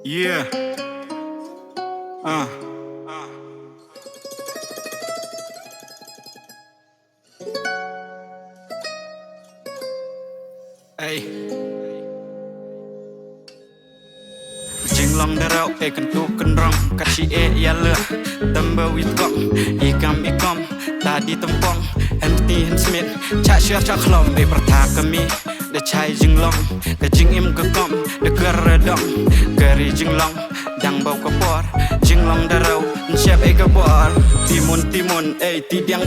Yeah. Uh. Hey. Jing long darau kan tu kan rong kaci ya le tamba wit gong ikom tadi tempong empty and smith cha sia cha khlom pertha kami de chai jing long ke jing im ke kom de ker dong keri jing long dang bau ke por jing long darau siap ke bor timun tidiang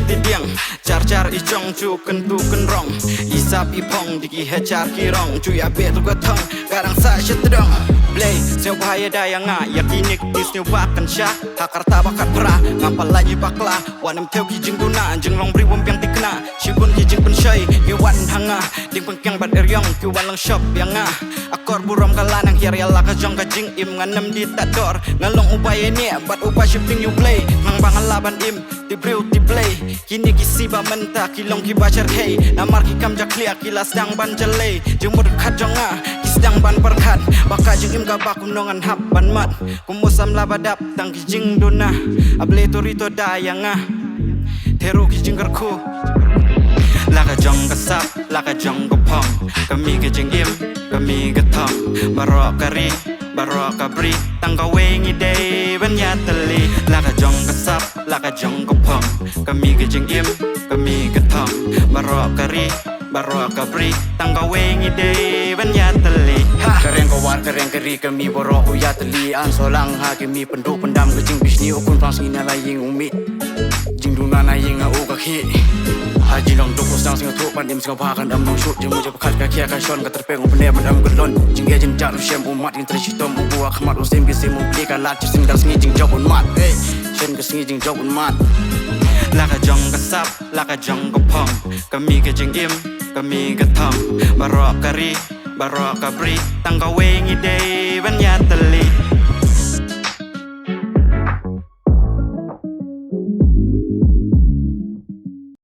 car i chong chu kan tu kan rong isap i pong diki hecar ki rong chu ya be tu ka thong garang sa shetdong play seo bahaya dayanga yakinik dis new bakan sya hakarta bakat bra ngapal lagi bakla wanam teu ki jing duna jing long bri wom piang tikna shibun ki jing pensyai ki wan hanga ding pengkyang bat eryong ki wan lang shop yanga akor burom kalanang hiryala ka jong ka jing im nganam di tador ngalong upaya ni bat upaya shifting you play nang bangal laban im ti briu ti play kini ki siba menta ki long ki bacar hey namar ki kam jak clear ki las dang ban jale jing mud khat jonga ki sedang ban perkhat baka jing im ka bakum nongan hap ban mat kumusam labadap tang ki jing duna able torito dayanga teru ki jing kerku laka jong kasap laka jong kopong kami ke jing im kami ke thong barok kari barok kabri tang ka wengi day ban yatali laka jong kasap laka jong kopong kami ke jing im kami ke thong barok kari barok kabri tang ka wengi day ban yatali Kereng kawar kereng keri kami borok uyatali an solang ha kami penduk pendam ke jing bisni ukun pang singina laying umi jing duna na ying au ka khi haji long dok sang sing thuk pan im sing phakan am nong shut jing mu je pakhat ka khia ka shon ka terpeng upne ban am gelon jing ge jing jar shem umat in tri shitom bu akhmat usim bi sim bli ka lat sing dal singi jing jok mat hey shen ka singi jing jok mat laka jong kasap laka jong kopong kami ke jing im kami ke thong barok kari barok kabri tang ka wengi day ban yatali